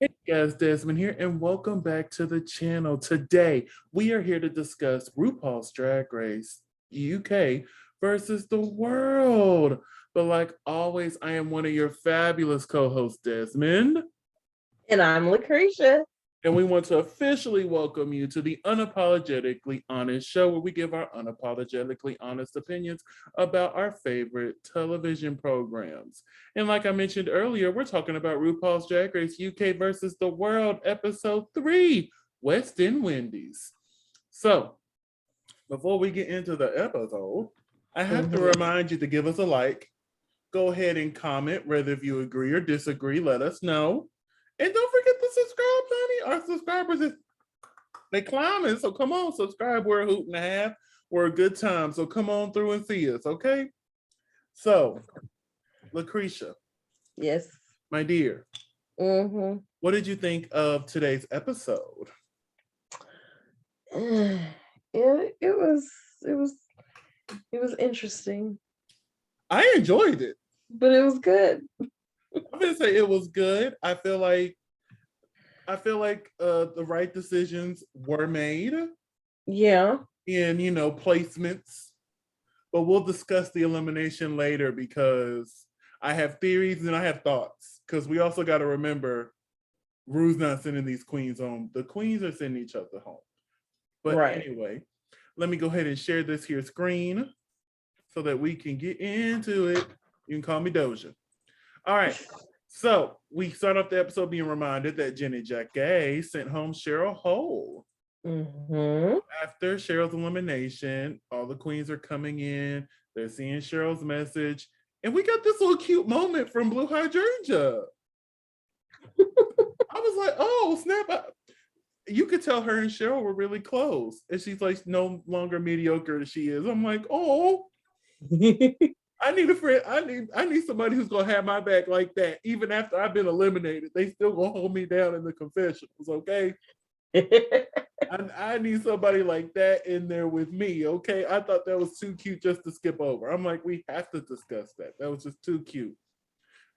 Hey guys, Desmond here, and welcome back to the channel. Today, we are here to discuss RuPaul's Drag Race UK versus the world. But like always, I am one of your fabulous co-hosts, Desmond. And I'm LaCresha. And we want to officially welcome you to the Unapologetically Honest show, where we give our unapologetically honest opinions about our favorite television programs. And like I mentioned earlier, we're talking about RuPaul's Drag Race UK versus the World, episode 3, West End Wendys. So, before we get into the episode, I have to remind you to give us a like. Go ahead and comment, whether if you agree or disagree, let us know. And don't forget to subscribe, honey. Our subscribers they climbing. So come on, subscribe. We're a hoot and a half. We're a good time. So come on through and see us, okay? So, LaCresha. Yes. My dear. What did you think of today's episode? It was interesting. I enjoyed it. But it was good. I'm gonna say it was good. I feel like the right decisions were made. Yeah. In placements. But we'll discuss the elimination later because I have theories and I have thoughts. Because we also got to remember Rue's not sending these queens home. The queens are sending each other home. But anyway, let me go ahead and share this here screen so that we can get into it. You can call me Doja. All right. So we start off the episode being reminded that Jenny Jackay sent home Cheryl Hole. After Cheryl's elimination, all the queens are coming in. They're seeing Cheryl's message. And we got this little cute moment from Blue Hydrangea. I was like, oh, snap. You could tell her and Cheryl were really close. And she's like no longer mediocre as she is. I'm like, oh. I need a friend. I need somebody who's gonna have my back like that. Even after I've been eliminated, they still gonna hold me down in the confessionals, okay? I need somebody like that in there with me, okay? I thought that was too cute just to skip over. I'm like, we have to discuss that. That was just too cute.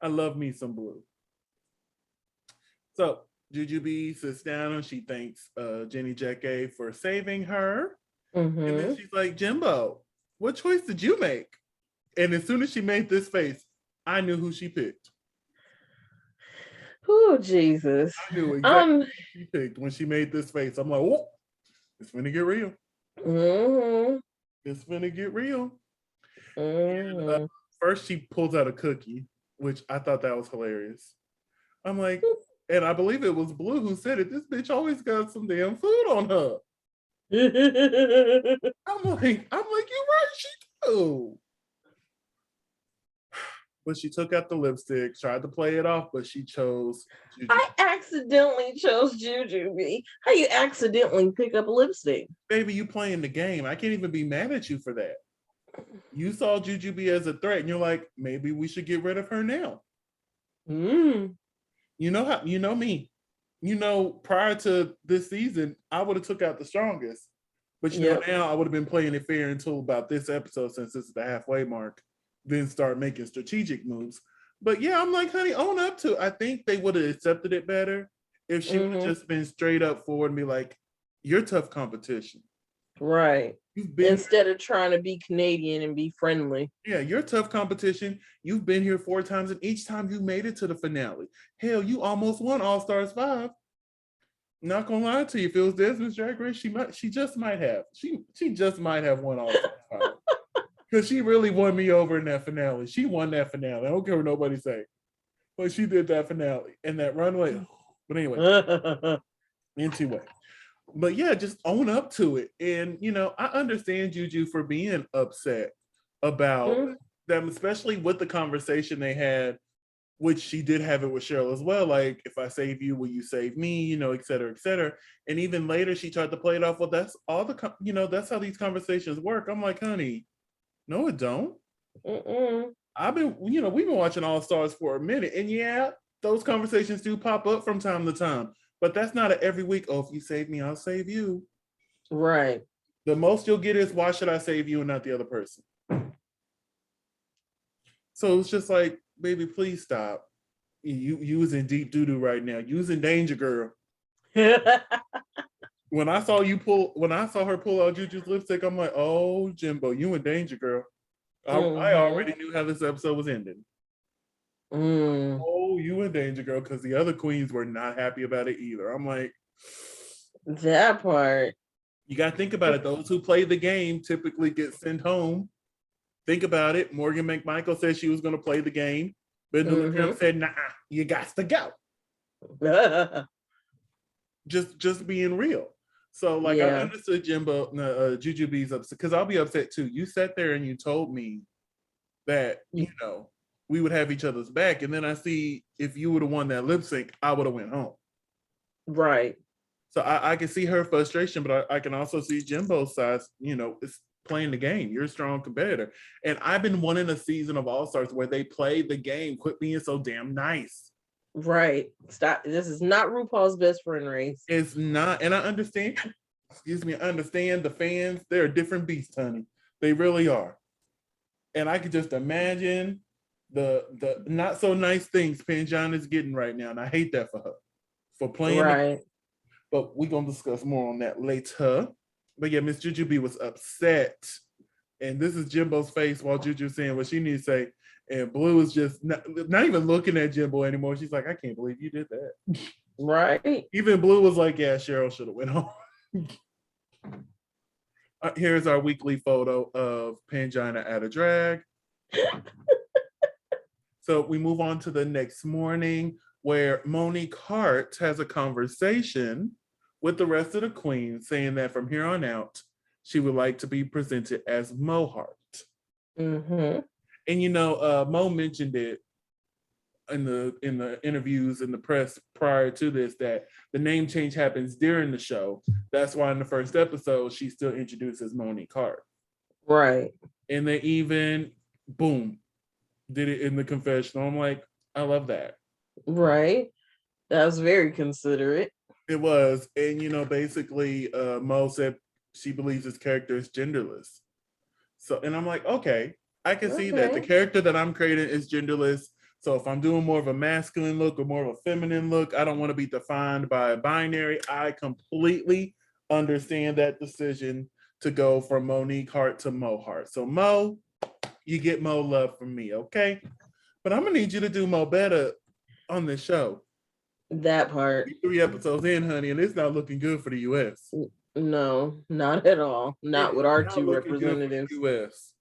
I love me some Blue. So Jujubee sits down and she thanks Jenny Jackay for saving her. And then she's like, Jimbo, what choice did you make? And as soon as she made this face, I knew who she picked. Oh, Jesus. I knew exactly who she picked when she made this face. I'm like, oh, it's gonna get real. It's gonna get real. And, first, she pulls out a cookie, which I thought that was hilarious. I'm like, and I believe it was Blue who said it. This bitch always got some damn food on her. I'm like, you're right, she do. But she took out the lipstick, tried to play it off, but she chose Jujubee. I accidentally chose Jujubee. How you accidentally pick up a lipstick? Baby, you playing the game. I can't even be mad at you for that. You saw Jujubee as a threat, and you're like, maybe we should get rid of her now. You know how you know me. You know, prior to this season, I would have took out the strongest. But you know, now I would have been playing it fair until about this episode, since this is the halfway mark. Then start making strategic moves. But yeah, I'm like, honey, own up to it. I think they would have accepted it better if she would have just been straight up forward and be like, you're tough competition. Right. Instead of trying to be Canadian and be friendly. Yeah, you're tough competition. You've been here 4 times, and each time you made it to the finale. Hell, you almost won All Stars 5. Not gonna lie to you, if it was Desmond's Drag Race, she just might have. She just might have won All Stars 5. Because she really won me over in that finale. She won that finale. I don't care what nobody say. But she did that finale. And that runway. But anyway. Anyway. But yeah, just own up to it. And, you know, I understand Juju for being upset about them, especially with the conversation they had, which she did have it with Cheryl as well. Like, if I save you, will you save me? You know, et cetera, et cetera. And even later, she tried to play it off. Well, that's all the, you know, that's how these conversations work. I'm like, honey, no, it don't. I've been, you know, we've been watching All Stars for a minute. And yeah, those conversations do pop up from time to time. But that's not an every week, oh, if you save me, I'll save you. Right. The most you'll get is, why should I save you and not the other person? So it's just like, baby, please stop. You was in deep doo-doo right now. You was in danger, girl. When I saw her pull out Juju's lipstick, I'm like, oh, Jimbo, you in danger, girl. I already knew how this episode was ending. Oh, you in danger, girl, because the other queens were not happy about it either. I'm like, that part. You got to think about it. Those who play the game typically get sent home. Think about it. Morgan McMichael said she was going to play the game. Bendel Trump said, nah, you got to go. just being real. So, like, I understood Juju B's upset, because I'll be upset too. You sat there and you told me that, we would have each other's back. And then I see if you would have won that lip sync, I would have went home. Right. So I can see her frustration, but I can also see Jimbo's side, it's playing the game. You're a strong competitor. And I've been wanting a season of All-Stars where they play the game. Quit being so damn nice. Right. Stop. This is not RuPaul's Best Friend race. It's not. And I understand, I understand the fans. They're a different beast, honey. They really are. And I could just imagine the not so nice things Panjana is getting right now. And I hate that for her. For playing right. But we're going to discuss more on that later. But yeah, Miss Juju B was upset. And this is Jimbo's face while Juju's saying what she needs to say. And Blue is just not even looking at Jimbo anymore. She's like, I can't believe you did that. Right. Even Blue was like, yeah, Cheryl should have went home. Here's our weekly photo of Pangina at a drag. So we move on to the next morning, where Monique Hart has a conversation with the rest of the queens, saying that from here on out, she would like to be presented as Mo Hart. Mm-hmm. And Mo mentioned it in the interviews in the press prior to this, that the name change happens during the show. That's why in the first episode, she's still introduced as Monique Hart. Right. And they even, boom, did it in the confessional. I'm like, I love that. Right. That was very considerate. It was. And, basically, Mo said she believes his character is genderless. So, and I'm like, okay, I can see that. The character that I'm creating is genderless. So if I'm doing more of a masculine look or more of a feminine look, I don't want to be defined by a binary. I completely understand that decision to go from Monique Hart to Mo Hart. So Mo, you get Mo love from me, okay? But I'm going to need you to do Mo better on this show. That part. 3 episodes in, honey, and it's not looking good for the U.S. No, not at all. Not with our two representatives. U.S.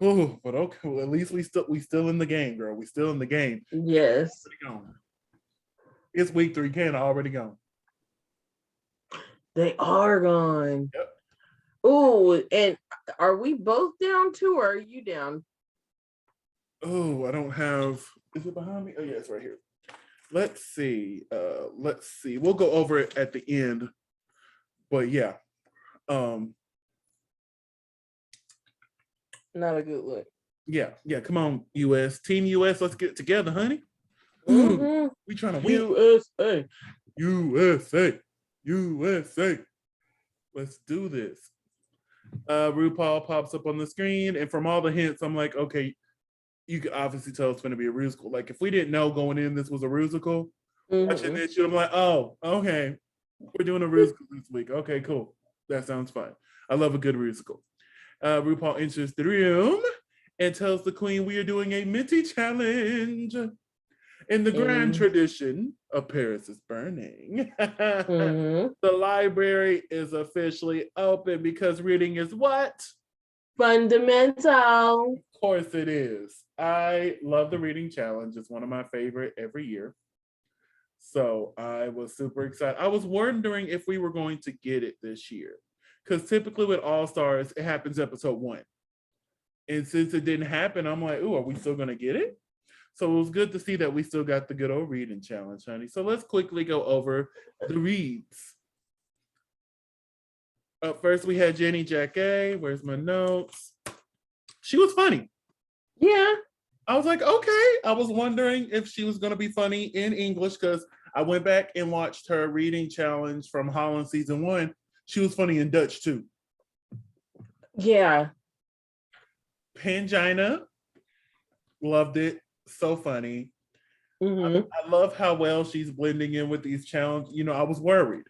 Oh, but okay. Well, at least we still in the game, girl. We still in the game. Yes. It's week 3. Canada already gone. They are gone. Yep. Oh, and are we both down too, or are you down? Oh, I don't have. Is it behind me? Oh, yeah, it's right here. Let's see. We'll go over it at the end. But yeah. Not a good look. Yeah. Come on, US. Team US, let's get together, honey. Mm-hmm. We trying to win. USA. Let's do this. RuPaul pops up on the screen, and from all the hints, I'm like, okay, you can obviously tell it's going to be a musical. Like, if we didn't know going in this was a musical, watching this shit, I'm like, oh, okay, we're doing a musical this week. Okay, cool. That sounds fine. I love a good musical. RuPaul enters the room and tells the queen we are doing a Minty challenge. In the grand tradition of Paris is Burning, the library is officially open because reading is what? Fundamental. Of course it is. I love the reading challenge. It's one of my favorite every year. So I was super excited. I was wondering if we were going to get it this year, because typically with All Stars, it happens episode 1. And since it didn't happen, I'm like, ooh, are we still going to get it? So it was good to see that we still got the good old reading challenge, honey. So let's quickly go over the reads. Up first, we had Jenny Jackay. Where's my notes? She was funny. Yeah. I was like, okay. I was wondering if she was going to be funny in English, because I went back and watched her reading challenge from Holland season 1. She was funny in Dutch too. Yeah. Pangina, loved it. So funny. Mm-hmm. I love how well she's blending in with these challenges. You know, I was worried.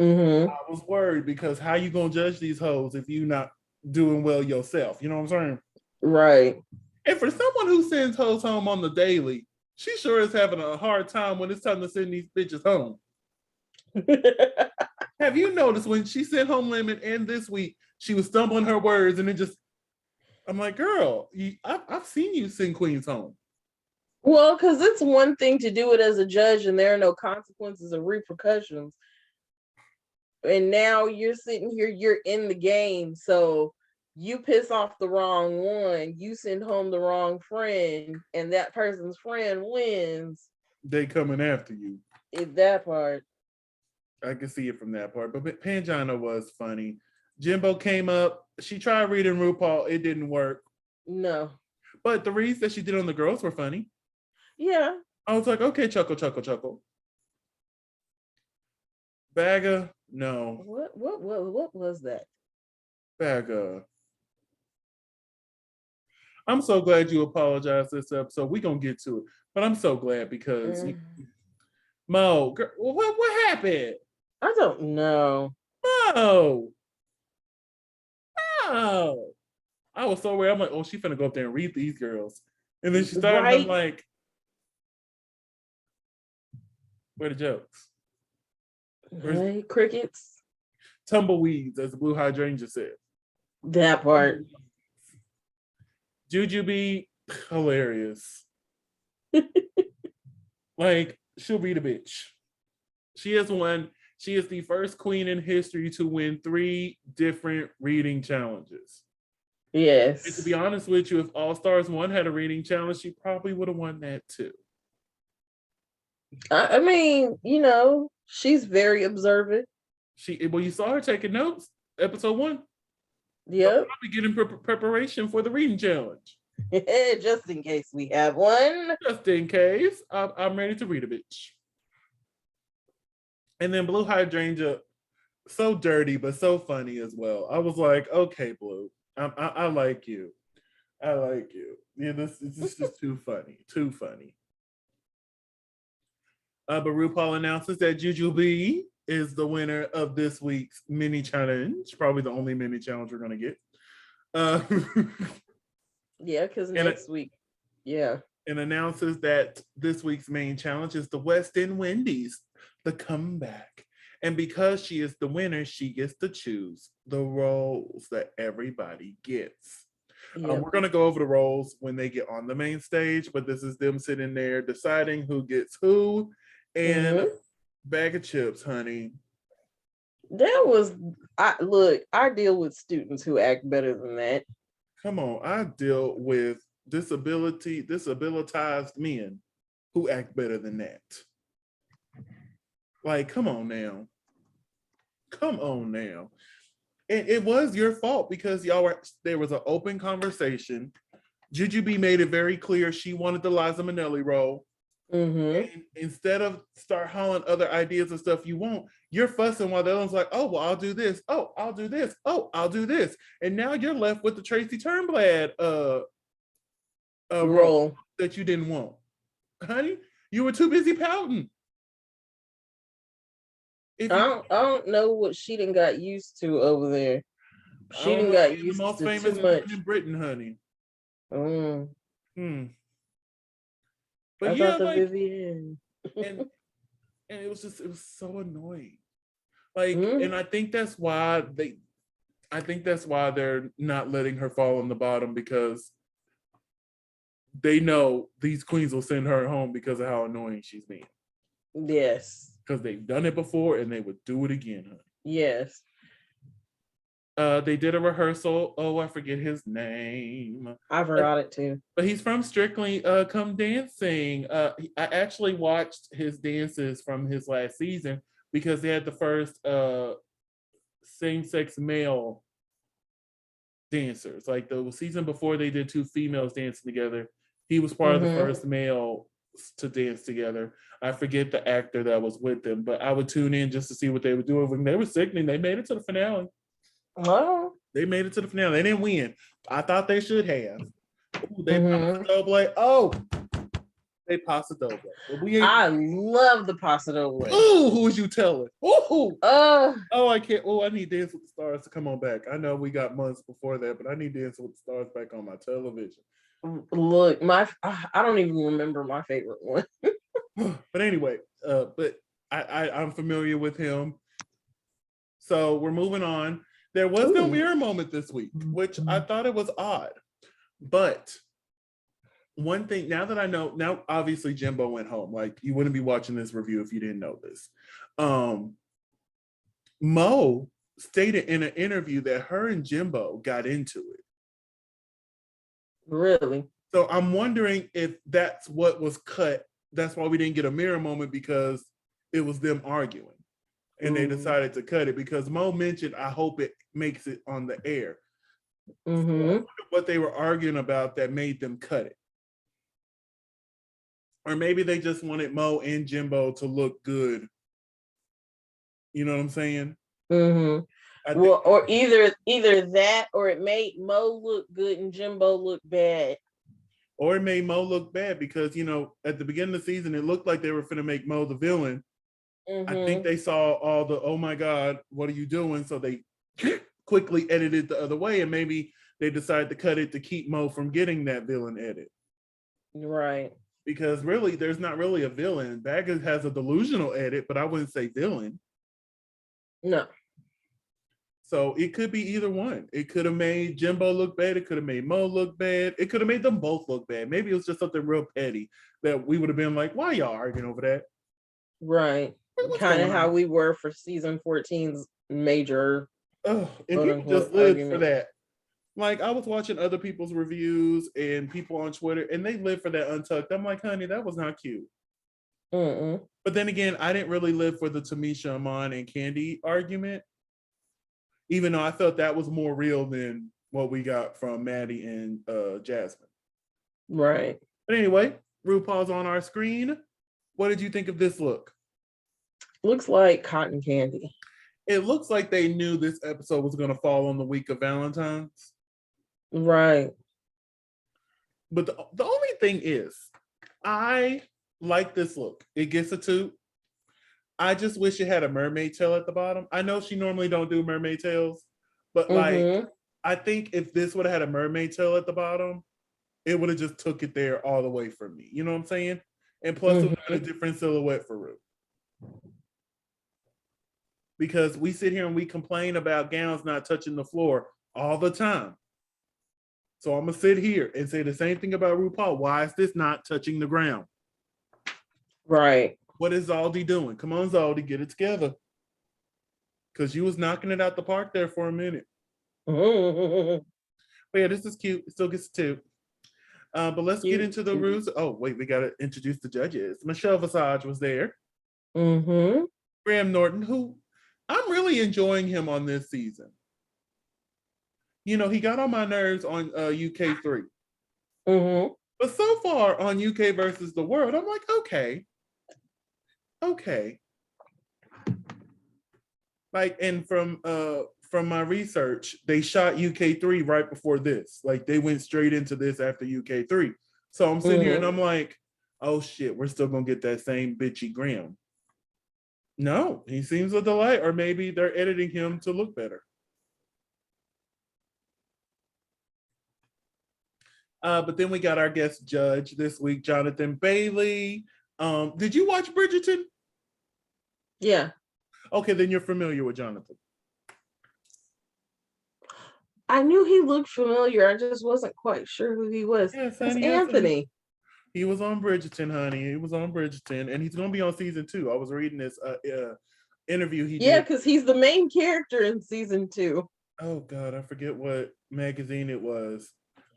Mm-hmm. I was worried because how you gonna judge these hoes if you not doing well yourself? You know what I'm saying? Right. And for someone who sends hoes home on the daily, she sure is having a hard time when it's time to send these bitches home. Have you noticed when she sent home Lemon and this week, she was stumbling her words and it just, I'm like, girl, I've seen you send queens home. Well, because it's one thing to do it as a judge and there are no consequences or repercussions. And now you're sitting here, you're in the game. So you piss off the wrong one, you send home the wrong friend, and that person's friend wins. They coming after you. It's that part. I can see it from that part. But Pangina was funny. Jimbo came up. She tried reading RuPaul. It didn't work. No. But the reads that she did on the girls were funny. Yeah. I was like, okay, chuckle, chuckle, chuckle. Bagga, no. What was that? Bagga. I'm so glad you apologized this episode. We're gonna get to it. But I'm so glad because Mo, girl, what happened? I don't know. Mo. No. I was so worried. I'm like, oh, she's finna go up there and read these girls. And then she started, Right? I'm like, where the jokes? Right? Crickets. Tumbleweeds, as the Blue Hydrangea said. That part. Jujubee, hilarious. Like, she'll be the bitch. She is the first queen in history to win 3 different reading challenges. Yes. And to be honest with you, if All Stars 1 had a reading challenge, she probably would have won that too. I mean, you know, she's very observant. Well, you saw her taking notes, episode 1. Yep. Probably getting preparation for the reading challenge. Just in case we have one. Just in case. I'm ready to read a bitch. And then Blue Hydrangea, so dirty, but so funny as well. I was like, okay, Blue, I like you. I like you. Yeah, this is just too funny. Too funny. But RuPaul announces that Jujubee is the winner of this week's mini challenge. Probably the only mini challenge we're gonna get. Yeah, because next week, yeah. And announces that this week's main challenge is the West End Wendys, the comeback. And because she is the winner, she gets to choose the roles that everybody gets. Yep. We're going to go over the roles when they get on the main stage, but this is them sitting there deciding who gets who. And bag of chips, honey. That was, I deal with students who act better than that. Come on, I deal with disabilitized men who act better than that. Like, come on now. Come on now. And it was your fault because there was an open conversation. Jujubee made it very clear she wanted the Liza Minnelli role. And instead of start hollering other ideas and stuff you want, you're fussing while the other one's like, oh, well, I'll do this. Oh, I'll do this. Oh, I'll do this. And now you're left with the Tracy Turnblad role that you didn't want. Honey, you were too busy pouting. I don't know what she done got used to over there. She done got used to the most famous too much in Britain, honey. But I yeah, thought the like, Vivienne. and it was so annoying. Like, and I think that's why they're not letting her fall on the bottom, because they know these queens will send her home because of how annoying she's being. Yes. Because they've done it before and they would do it again, honey. Yes. They did a rehearsal. Oh, I forget his name. I forgot it too. But he's from Strictly Come Dancing. I actually watched his dances from his last season because they had the first same-sex male dancers. Like the season before, they did 2 females dancing together. He was part of the first male to dance together. I forget the actor that was with them, but I would tune in just to see what they would do. When they were sickening, they made it to the finale. Oh. They made it to the finale. They didn't win. I thought they should have. Ooh, they popped up like, oh, Say Paso Doble. But we ain't. I love the Paso Doble. Ooh, who was you telling? Ooh. Oh, I can't. Oh, I need Dance with the Stars to come on back. I know we got months before that, but I need Dance with the Stars back on my television. look, I don't even remember my favorite one. But anyway, but I'm familiar with him. So we're moving on. There was no mirror moment this week, which I thought it was odd. But one thing, now that I know, now obviously Jimbo went home. Like, you wouldn't be watching this review if you didn't know this. Mo stated in an interview that her and Jimbo got into it. Really? So I'm wondering if that's what was cut. That's why we didn't get a mirror moment, because it was them arguing. And they decided to cut it because Mo mentioned, I hope it makes it on the air. Mm-hmm. So I wonder what they were arguing about that made them cut it. Or maybe they just wanted Mo and Jimbo to look good. You know what I'm saying? Mm-hmm. Well, or either that, or it made Mo look good and Jimbo look bad. Or it made Mo look bad because, you know, at the beginning of the season, it looked like they were finna make Mo the villain. I think they saw all the, oh my God, what are you doing? So they quickly edited the other way, and maybe they decided to cut it to keep Mo from getting that villain edit. Right. Because really, there's not really a villain. Baggins has a delusional edit, but I wouldn't say villain. No. So it could be either one. It could have made Jimbo look bad. It could have made Mo look bad. It could have made them both look bad. Maybe it was just something real petty that we would have been like, why y'all arguing over that? Right. Kind of how we were for season 14's major. And people just live for that. Like, I was watching other people's reviews and people on Twitter, and they live for that untucked. I'm like, honey, that was not cute. But then again, I didn't really live for the Tamisha, Amon, and Candy argument, even though I felt that was more real than what we got from Maddie and Jasmine. Right. But anyway, RuPaul's on our screen. What did you think of this look? Looks like cotton candy. It looks like they knew this episode was going to fall on the week of Valentine's. Right. But the only thing is, I like this look. It gets a 2. I just wish it had a mermaid tail at the bottom. I know she normally don't do mermaid tails, but like, I think if this would have had a mermaid tail at the bottom, it would have just took it there all the way for me. You know what I'm saying? And plus, it would have been a different silhouette for Ru. Because we sit here and we complain about gowns not touching the floor all the time. So I'm going to sit here and say the same thing about RuPaul. Why is this not touching the ground? Right. What is Zaldi doing? Come on, Zaldi, get it together. Because you was knocking it out the park there for a minute. But yeah, this is cute. It still gets a 2. But let's get into the rules. Oh, wait, we got to introduce the judges. Michelle Visage was there. Graham Norton, who I'm really enjoying him on this season. You know, he got on my nerves on UK 3. But so far on UK versus the world, I'm like, okay. Like, and from my research, they shot UK 3 right before this. Like, they went straight into this after UK 3. So I'm sitting here and I'm like, oh shit, we're still gonna get that same bitchy Graham. No, he seems a delight, or maybe they're editing him to look better. But then we got our guest judge this week, Jonathan Bailey. Did you watch Bridgerton? Yeah. Okay, then you're familiar with Jonathan. I knew he looked familiar. I just wasn't quite sure who he was. Yes, it's Anthony. He was on Bridgerton, honey. He was on Bridgerton, and he's going to be on season 2. I was reading this interview he did. Yeah, because he's the main character in season 2. Oh, God, I forget what magazine it was.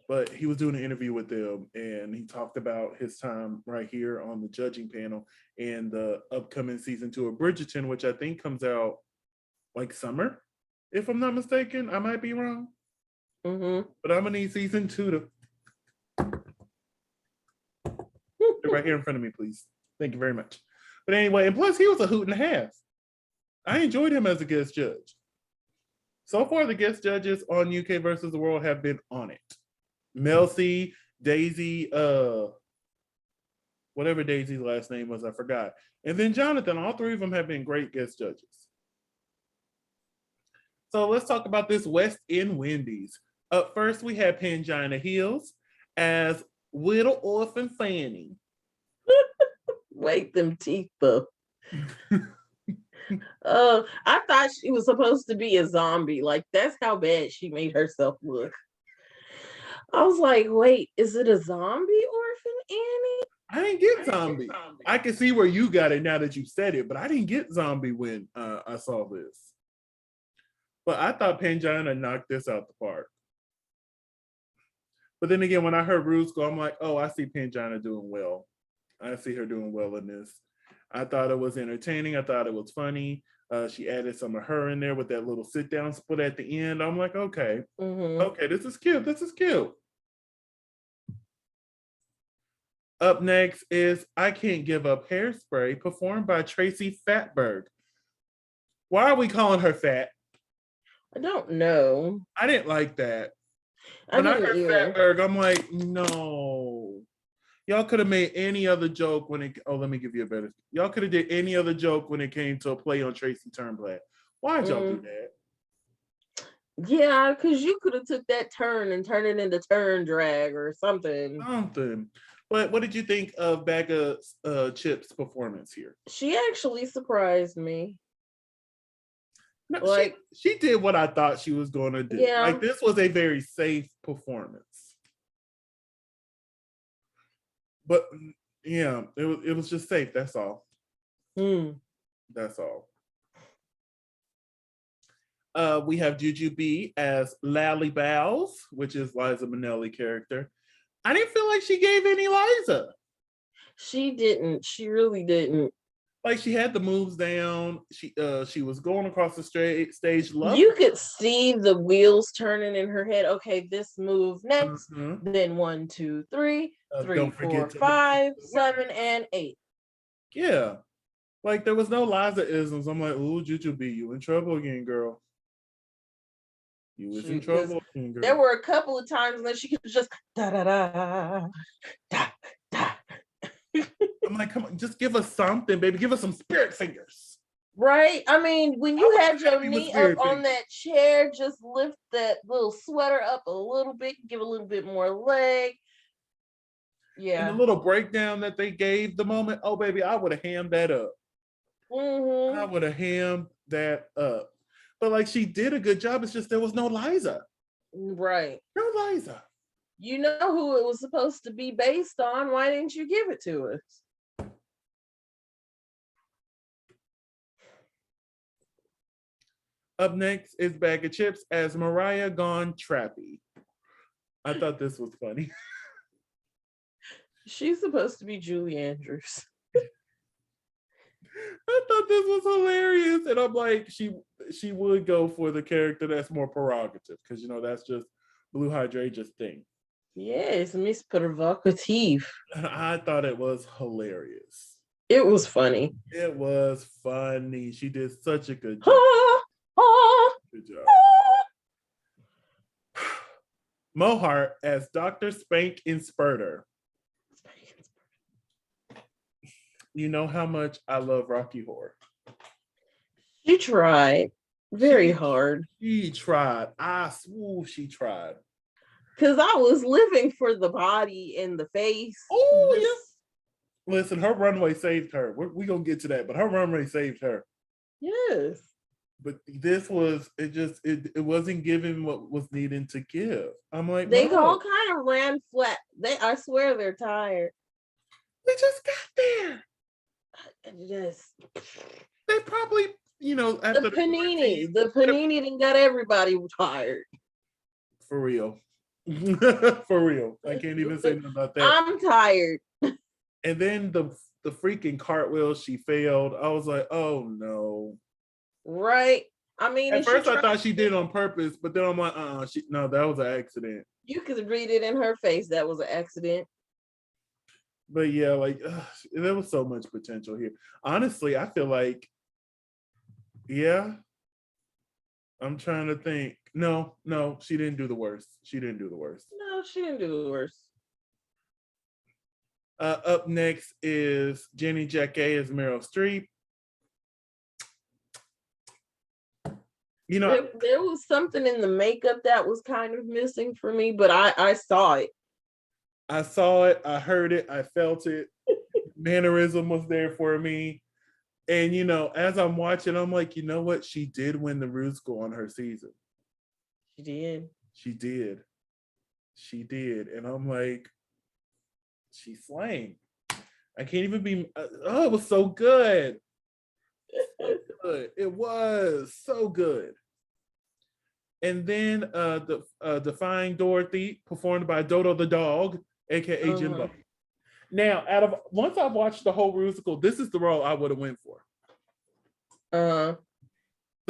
But he was doing an interview with them, and he talked about his time right here on the judging panel and the upcoming season 2 of Bridgerton, which I think comes out like summer, if I'm not mistaken. I might be wrong. But I'm going to need season 2 to... right here in front of me, please. Thank you very much. But anyway, and plus he was a hoot and a half. I enjoyed him as a guest judge. So far, the guest judges on UK versus the World have been on it. Mel C, Daisy, whatever Daisy's last name was, I forgot. And then Jonathan. All three of them have been great guest judges. So let's talk about this West End Wendys. Up first, we have Pangina Hills as Little Orphan Fanny. Wait, them teeth though. I thought she was supposed to be a zombie. Like, that's how bad she made herself look. I was like, wait, is it a zombie orphan Annie? I didn't get zombie. I can see where you got it now that you said it, but I didn't get zombie when I saw this. But I thought Pangina knocked this out the park. But then again, when I heard Ruth go, I'm like, oh, I see Pangina doing well. I see her doing well in this. I thought it was entertaining. I thought it was funny. She added some of her in there with that little sit down split at the end. I'm like, okay, okay, this is cute. This is cute. Up next is I Can't Give Up Hairspray, performed by Tracy Fatberg. Why are we calling her fat? I don't know. I didn't like that. When I heard Fatberg, I'm like, no. Y'all could have made any other joke when it. Oh, let me give you a better. Y'all could have did any other joke when it came to a play on Tracy Turnblad. Why'd y'all do that? Yeah, because you could have took that turn and turned it into turn drag or something. But what did you think of Bag of Chips' performance here? She actually surprised me. No, like she did what I thought she was going to do. Yeah. Like, this was a very safe performance. But yeah, it was just safe. That's all. That's all. We have Juju B as Lally Bowles, which is Liza Minnelli character. I didn't feel like she gave any Liza. She didn't. She really didn't. Like, she had the moves down. She was going across the stage. You could see the wheels turning in her head. Okay, this move next. Then 1, 2, 3, 3, 4, 5, 7, and 8. Yeah. Like, there was no Liza isms. I'm like, ooh, Juju B, you in trouble again, girl. You was in trouble again, girl. There were a couple of times that she could just da da da da da. I'm like, come on, just give us something, baby. Give us some spirit fingers. Right? I mean, when you had your knee up on that chair, just lift that little sweater up a little bit, give a little bit more leg. Yeah. And the little breakdown that they gave the moment, oh, baby, I would have hammed that up. I would have hammed that up. But, like, she did a good job. It's just there was no Liza. Right. No Liza. You know who it was supposed to be based on. Why didn't you give it to us? Up next is Bag of Chips as Mariah Gone Trappy. I thought this was funny. She's supposed to be Julie Andrews. I thought this was hilarious. And I'm like, she would go for the character that's more prerogative, because, you know, that's just Blue Hydrangea's thing. Yes, Miss Provocative. And I thought it was hilarious. It was funny. It was funny. She did such a good job. Good job. Mohart as Dr. Spank Inspurter. You know how much I love Rocky Horror. She tried very hard. She tried. She tried. Because I was living for the body and the face. Oh, yes. Listen, her runway saved her. We're going to get to that, but her runway saved her. Yes. But this was, it wasn't giving what was needed to give. I'm like, they all kind of ran flat. I swear they're tired. They just got there. They probably, you know, after the panini done got everybody tired. For real. For real. I can't even say nothing about that. I'm tired. And then the freaking cartwheel, she failed. I was like, oh no. Right. I mean, at first I thought she did it on purpose, but then I'm like, no, that was an accident. You could read it in her face. That was an accident. But yeah, like, there was so much potential here. Honestly, I feel like, yeah, I'm trying to think. No, she didn't do the worst. No, she didn't do the worst. Up next is Jenny Jackay as Meryl Streep. You know, there was something in the makeup that was kind of missing for me, but I saw it. I saw it, I heard it, I felt it. Mannerism was there for me. And you know, as I'm watching, I'm like, you know what? She did win the Rusko on her season. She did. She did. She did. And I'm like, she's slaying. I can't even be. Oh, it was so good. So good. It was so good. And then the Defying Dorothy, performed by Dodo the dog, aka Jimbo. Now, once I watched the whole musical, this is the role I would have went for. The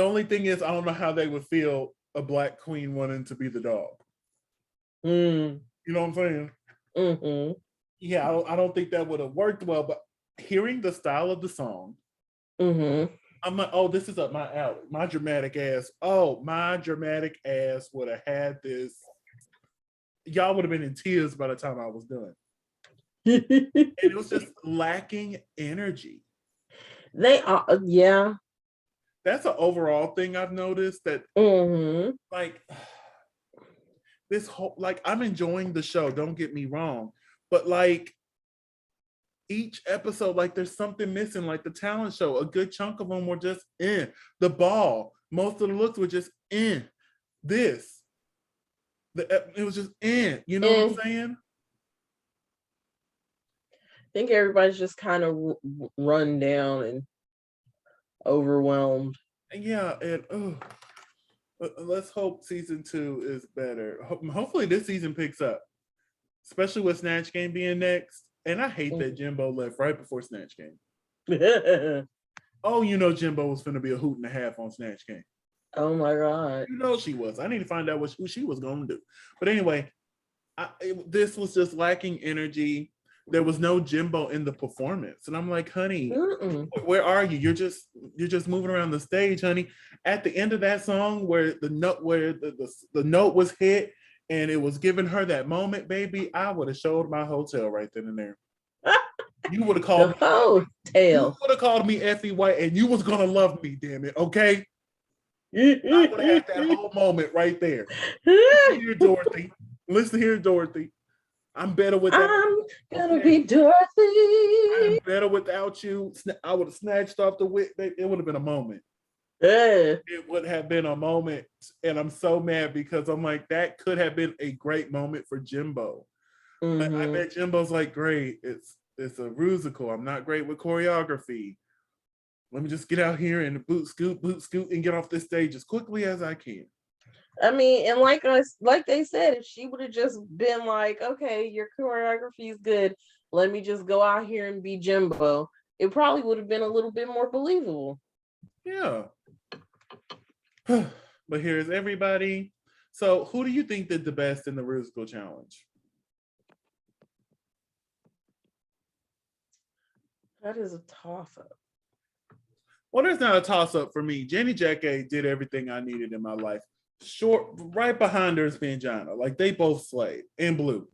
only thing is, I don't know how they would feel a Black queen wanting to be the dog. You know what I'm saying? Mm-hmm. Yeah, I don't think that would have worked well. But hearing the style of the song, I'm like, oh, this is up my alley. My dramatic ass. Oh, my dramatic ass would have had this. Y'all would have been in tears by the time I was done. And it was just lacking energy. They are, yeah. That's an overall thing I've noticed, that like this whole, like, I'm enjoying the show, don't get me wrong, but like each episode, like there's something missing. Like the talent show, a good chunk of them were just in. The ball, most of the looks were just in. It was just in. You know what I'm saying? I think everybody's just kind of run down and overwhelmed. Yeah, and let's hope season 2 is better. Hopefully this season picks up, especially with Snatch Game being next. And I hate that Jimbo left right before Snatch Game. Oh, you know Jimbo was going to be a hoot and a half on Snatch Game. Oh my God. You know she was. I need to find out who she was going to do. But anyway, this was just lacking energy. There was no Jimbo in the performance. And I'm like, honey, where are you? You're just moving around the stage, honey. At the end of that song where the note was hit and it was giving her that moment, baby, I would have showed my hotel right then and there. You would have called me hotel. You would have called me Effie White and you was gonna love me, damn it, okay? I would have had that whole moment right there. Listen here, Dorothy. Listen here, Dorothy. I'm better without you. I'm gonna be Dorothy. I'm better without you. I would have snatched off the whip. It would have been a moment. It would have been a moment. And I'm so mad because I'm like, that could have been a great moment for Jimbo. I bet Jimbo's like, great. It's a rusical. I'm not great with choreography. Let me just get out here and boot scoot, and get off this stage as quickly as I can. I mean, and like they said, if she would have just been like, okay, your choreography is good, let me just go out here and be Jimbo, it probably would have been a little bit more believable. Yeah. But here's everybody. So who do you think did the best in the Rusical Challenge? That is a toss-up. Well, there's not a toss-up for me. Jenny Jackay did everything I needed in my life. Short, right behind her is Pangina. Like, they both slayed. And Blue.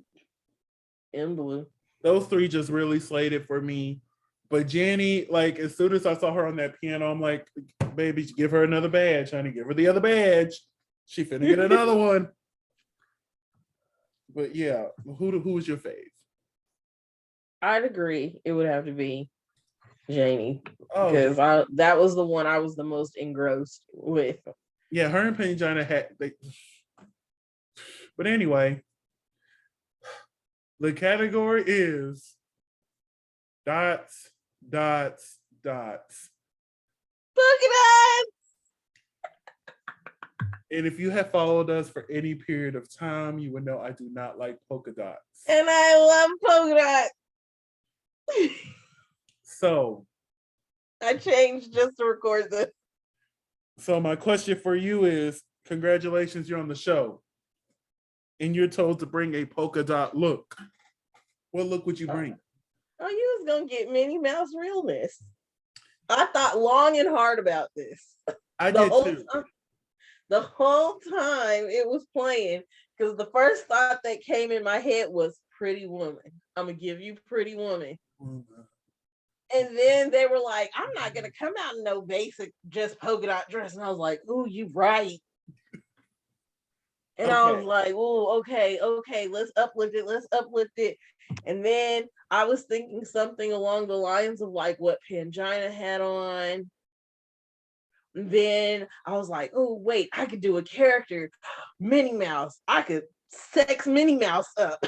Those three just really slayed it for me. But Jenny, like, as soon as I saw her on that piano, I'm like, baby, give her another badge, honey. Give her the other badge. She finna get another one. But yeah, who was your fave? I'd agree. It would have to be Janie. Because that was the one I was the most engrossed with. Yeah, her and Pangina had. But anyway, the category is dots. Polka dots. And if you have followed us for any period of time, you would know I do not like polka dots. And I love polka dots. So I changed just to record this. So my question for you is, congratulations, you're on the show. And you're told to bring a polka dot look. What look would you bring? Oh, you was gonna get Minnie Mouse realness. I thought long and hard about this. I did too. The whole time it was playing, because the first thought that came in my head was Pretty Woman. I'm gonna give you Pretty Woman. Oh, And then they were like, I'm not gonna come out in no basic just polka dot dress. And I was like, oh, you right. And I was like, oh, okay, let's uplift it. And then I was thinking something along the lines of like what Pangina had on. And then I was like, oh, wait, I could do a character, Minnie Mouse. I could sex Minnie Mouse up.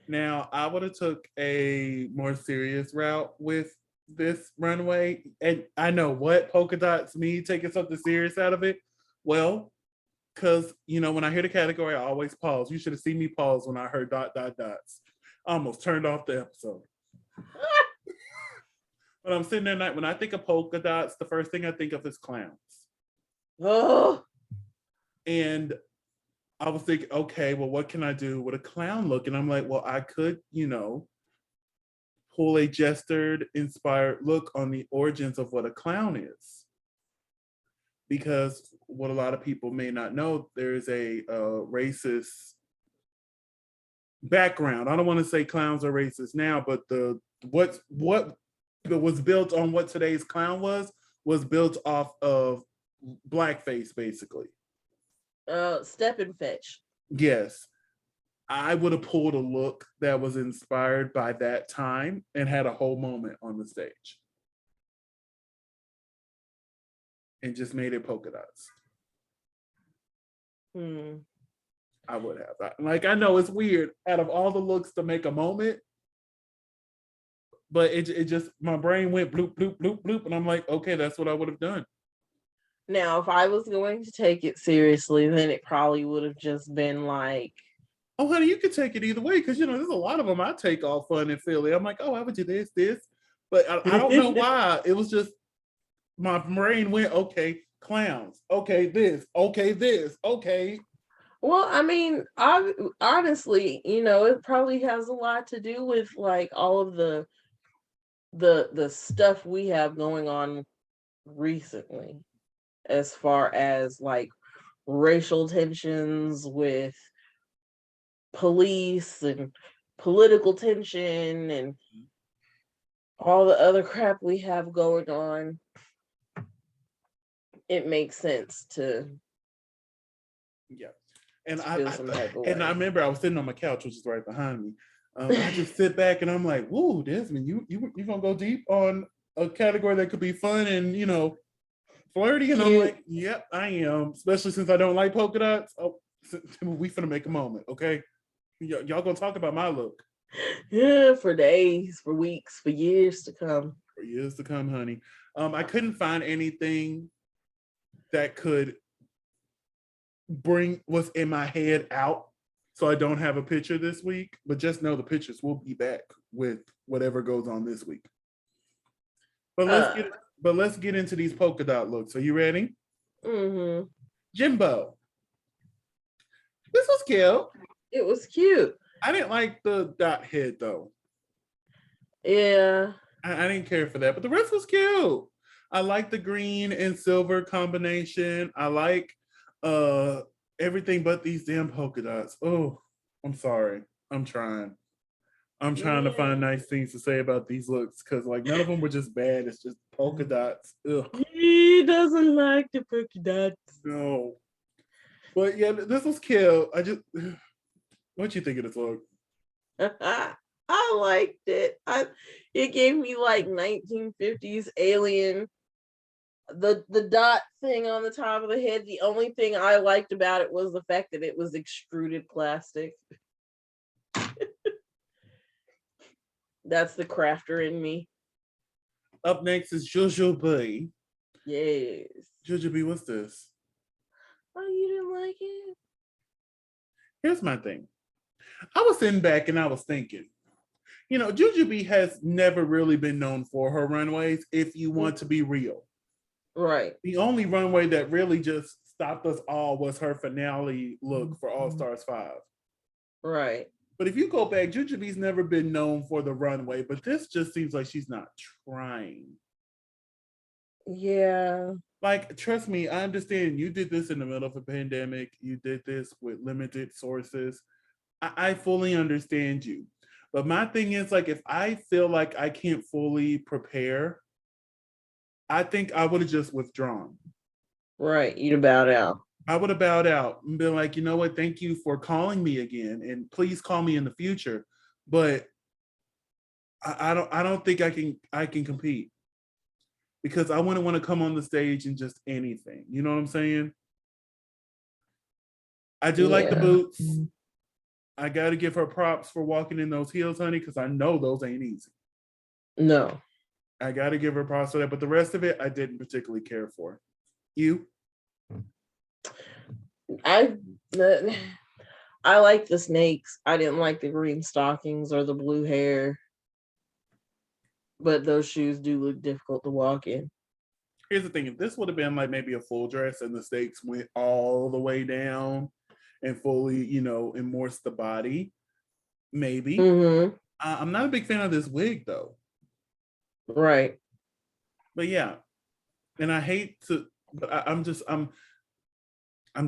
Now, I would have took a more serious route with this runway. And I know what polka dots me taking something serious out of it. Well, because, when I hear the category, I always pause. You should have seen me pause when I heard ... dots. I almost turned off the episode. But I'm sitting there night when I think of polka dots, the first thing I think of is clowns. Oh. And I was thinking, okay, well, what can I do with a clown look? And I'm like, well, I could, pull a jester inspired look on the origins of what a clown is. Because what a lot of people may not know, there's a racist background. I don't want to say clowns are racist now, but what was built on what today's clown was built off of blackface, basically. Step and fetch. Yes. I would have pulled a look that was inspired by that time and had a whole moment on the stage. And just made it polka dots. I would have. I know it's weird out of all the looks to make a moment, but it just, my brain went bloop, bloop, bloop, bloop. And I'm like, okay, that's what I would have done. Now, if I was going to take it seriously, then it probably would have just been like, oh, honey, you could take it either way. Because, there's a lot of them I take all fun and silly. I'm like, oh, I would do this. But I don't know why. It was just, my brain went, okay, clowns. Okay, this. Okay. Well, I mean, honestly, it probably has a lot to do with like all of the stuff we have going on recently, as far as like racial tensions with police and political tension and all the other crap we have going on. It makes sense to and I remember I was sitting on my couch, which is right behind me. I just sit back and I'm like, whoa, Desmond, you gonna go deep on a category that could be fun and flirty? And I'm like, yep, I am, especially since I don't like polka dots. Oh, we finna make a moment, okay? Y'all gonna talk about my look. Yeah, for days, for weeks, for years to come. For years to come, honey. I couldn't find anything that could bring what's in my head out, so I don't have a picture this week, but just know the pictures will be back with whatever goes on this week. But let's get into these polka dot looks. Are you ready? Mm-hmm. Jimbo. This was cute. It was cute. I didn't like the dot head though. Yeah. I didn't care for that, but the rest was cute. I like the green and silver combination. I like everything but these damn polka dots. Oh, I'm sorry. I'm trying to find nice things to say about these looks because none of them were just bad. It's just polka dots. Ugh. He doesn't like the polka dots. No. But yeah, this was cute. What'd you think of this look? I liked it. It gave me like 1950s alien. The dot thing on the top of the head. The only thing I liked about it was the fact that it was extruded plastic. That's the crafter in me. Up next is Jojo B. Yes. Jojo B, what's this? Oh, you didn't like it? Here's my thing. I was sitting back and I was thinking, Jujubee has never really been known for her runways, if you want to be real. Right. The only runway that really just stopped us all was her finale look for All Stars 5. Right. But if you go back, Jujubee's never been known for the runway, but this just seems like she's not trying. Yeah. Trust me, I understand you did this in the middle of a pandemic. You did this with limited sources. I fully understand you. But my thing is, like, if I feel like I can't fully prepare, I think I would have just withdrawn. Right. You'd have bowed out. I would have bowed out and been like, you know what? Thank you for calling me again, and please call me in the future. But I don't think I can compete because I wouldn't want to come on the stage and just anything. You know what I'm saying? I do like the boots. I got to give her props for walking in those heels, honey, because I know those ain't easy. No. I got to give her props for that. But the rest of it, I didn't particularly care for. You? I like the snakes. I didn't like the green stockings or the blue hair. But those shoes do look difficult to walk in. Here's the thing. If this would have been like maybe a full dress and the stakes went all the way down and fully, you know, immersed the body, maybe. Mm-hmm. I'm not a big fan of this wig though. Right. But yeah. And I hate to, but I'm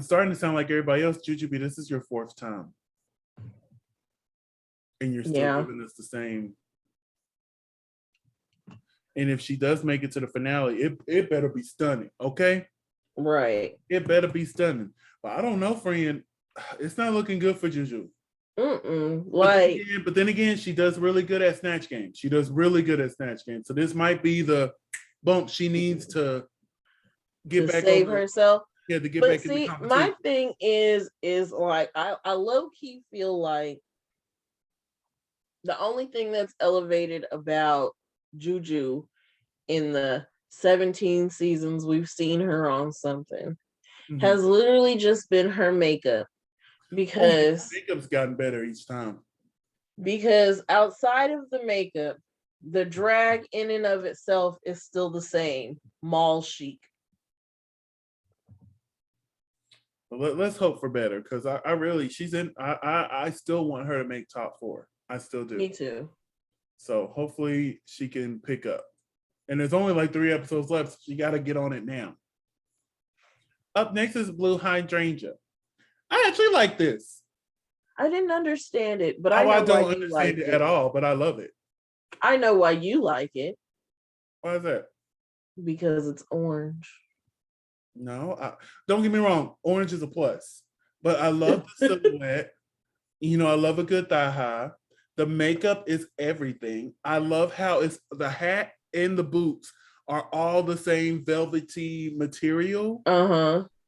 starting to sound like everybody else. Jujubee, this is your 4th time. And you're still giving us the same. And if she does make it to the finale, it better be stunning, okay? Right. It better be stunning. But I don't know, friend. It's not looking good for Juju. Like, but then again, she does really good at Snatch Game. She does really good at Snatch Game. So this might be the bump she needs to get back save herself. Yeah, to get back in the competition. My thing is like I low key feel like the only thing that's elevated about Juju in the 17 seasons we've seen her on something has literally just been her makeup, because makeup's gotten better each time. Because outside of the makeup, the drag in and of itself is still the same, mall chic. Well, let's hope for better, because I really, I still want her to make top 4. I still do. Me too. So hopefully she can pick up. And there's only like 3 episodes left, so she got to get on it now. Up next is Blue Hydrangea. I actually like this. I didn't understand it, but I don't understand it at all, but I love it. I know why you like it. Why is that? Because it's orange. No, don't get me wrong. Orange is a plus, but I love the silhouette. You know, I love a good thigh high. The makeup is everything. I love how it's the hat and the boots are all the same velvety material.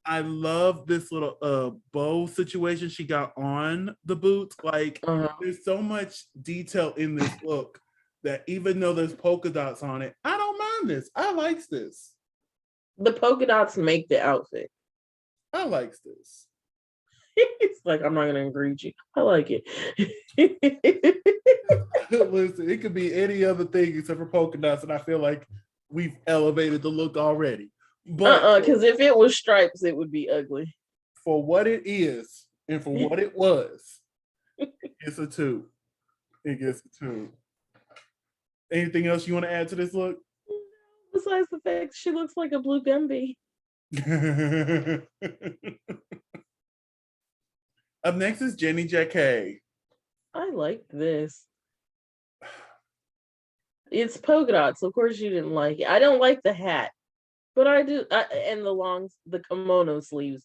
I love this little bow situation she got on the boots. Like, there's so much detail in this look that even though there's polka dots on it, I don't mind this. I like this. The polka dots make the outfit. I like this. It's like, I'm not gonna agree with you. I like it. Listen, it could be any other thing except for polka dots, and I feel like we've elevated the look already. But because if it was stripes, it would be ugly. For what it is and for what it was, it's a 2. It gets a 2. Anything else you want to add to this look? Besides the fact she looks like a blue Gumby. Up next is Jenny Jackay. I like this. It's polka dots. Of course you didn't like it. I don't like the hat, but I do. And the kimono sleeves.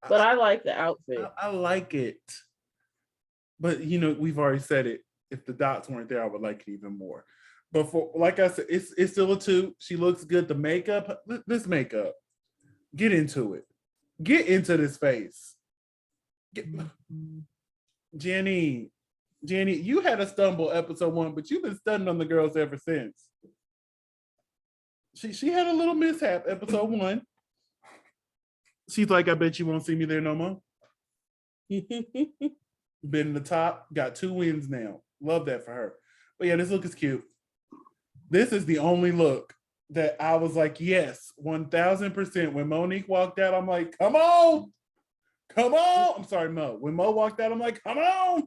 But I like the outfit. I like it. But, you know, we've already said it. If the dots weren't there, I would like it even more. But for, like I said, it's still a 2. She looks good. The makeup, this makeup, get into it. Get into this face. Jenny, you had a stumble episode 1, but you've been studying on the girls ever since. She had a little mishap episode 1. She's like, I bet you won't see me there no more. Been in the top, got 2 wins now. Love that for her. But yeah, this look is cute. This is the only look that I was like, yes, 1000%. When Monique walked out, I'm like, come on. Come on. I'm sorry, Mo. When Mo walked out, I'm like, come on.